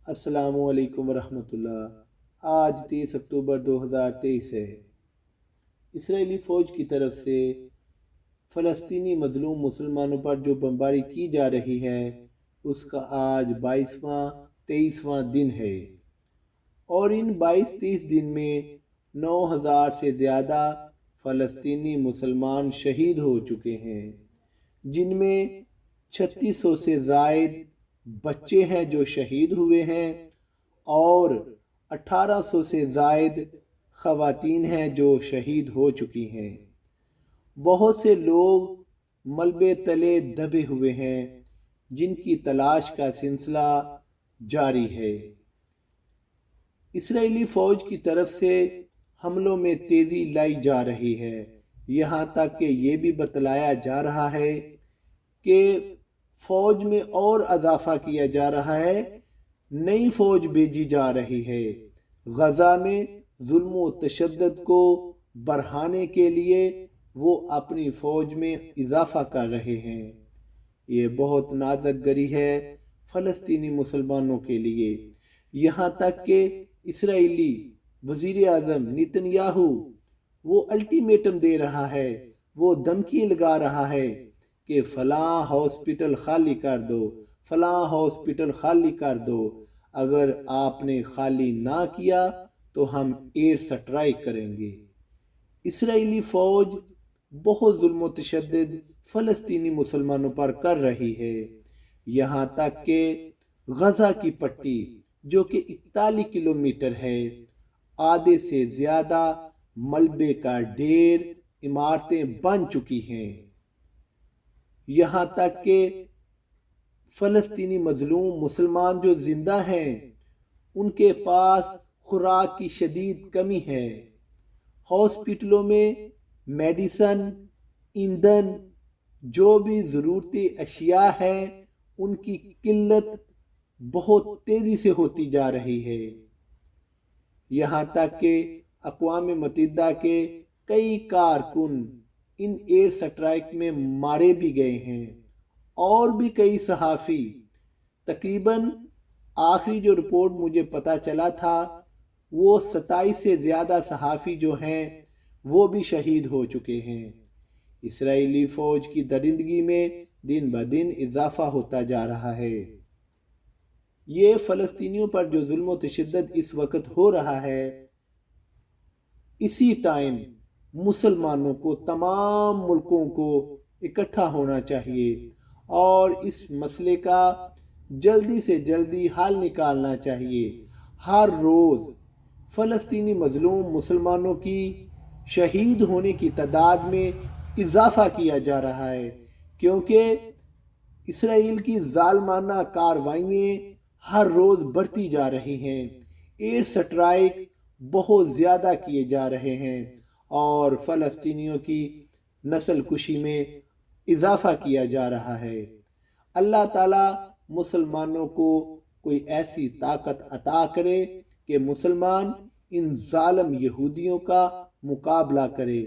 السلام علیکم ورحمۃ اللہ۔ آج 30 اکتوبر 2023 ہے۔ اسرائیلی فوج کی طرف سے فلسطینی مظلوم مسلمانوں پر جو بمباری کی جا رہی ہے اس کا آج 23واں دن ہے، اور ان 23 دن میں 9000 سے زیادہ فلسطینی مسلمان شہید ہو چکے ہیں، جن میں 3600 سے زائد بچے ہیں جو شہید ہوئے ہیں، اور 1800 سے زائد خواتین ہیں جو شہید ہو چکی ہیں۔ بہت سے لوگ ملبے تلے دبے ہوئے ہیں جن کی تلاش کا سلسلہ جاری ہے۔ اسرائیلی فوج کی طرف سے حملوں میں تیزی لائی جا رہی ہے، یہاں تک کہ یہ بھی بتلایا جا رہا ہے کہ فوج میں اور اضافہ کیا جا رہا ہے، نئی فوج بھیجی جا رہی ہے۔ غزہ میں ظلم و تشدد کو بڑھانے کے لیے وہ اپنی فوج میں اضافہ کر رہے ہیں۔ یہ بہت نازک گھڑی ہے فلسطینی مسلمانوں کے لیے، یہاں تک کہ اسرائیلی وزیر اعظم نیتن یاہو وہ الٹیمیٹم دے رہا ہے، وہ دھمکی لگا رہا ہے کہ فلاں ہاسپٹل خالی کر دو، فلاں ہاسپٹل خالی کر دو، اگر آپ نے خالی نہ کیا تو ہم ایئر سٹرائک کریں گے۔ اسرائیلی فوج بہت ظلم و تشدد فلسطینی مسلمانوں پر کر رہی ہے، یہاں تک کہ غزہ کی پٹی جو کہ 41 کلومیٹر ہے، آدھے سے زیادہ ملبے کا ڈھیر، عمارتیں بن چکی ہیں۔ یہاں تک کہ فلسطینی مظلوم مسلمان جو زندہ ہیں ان کے پاس خوراک کی شدید کمی ہے۔ ہاسپٹلوں میں میڈیسن، ایندھن، جو بھی ضرورتی اشیاء ہیں ان کی قلت بہت تیزی سے ہوتی جا رہی ہے۔ یہاں تک کہ اقوام متحدہ کے کئی کارکن ان ایئر سٹرائک میں مارے بھی گئے ہیں، اور بھی کئی صحافی، تقریباً آخری جو رپورٹ مجھے پتہ چلا تھا وہ 27 سے زیادہ صحافی جو ہیں وہ بھی شہید ہو چکے ہیں۔ اسرائیلی فوج کی درندگی میں دن بدن اضافہ ہوتا جا رہا ہے۔ یہ فلسطینیوں پر جو ظلم و تشدد اس وقت ہو رہا ہے، اسی ٹائم مسلمانوں کو، تمام ملکوں کو اکٹھا ہونا چاہیے اور اس مسئلے کا جلدی سے جلدی حل نکالنا چاہیے۔ ہر روز فلسطینی مظلوم مسلمانوں کی شہید ہونے کی تعداد میں اضافہ کیا جا رہا ہے، کیونکہ اسرائیل کی ظالمانہ کارروائیاں ہر روز بڑھتی جا رہی ہیں، ایئر سٹرائک بہت زیادہ کیے جا رہے ہیں، اور فلسطینیوں کی نسل کشی میں اضافہ کیا جا رہا ہے۔ اللہ تعالیٰ مسلمانوں کو کوئی ایسی طاقت عطا کرے کہ مسلمان ان ظالم یہودیوں کا مقابلہ کرے۔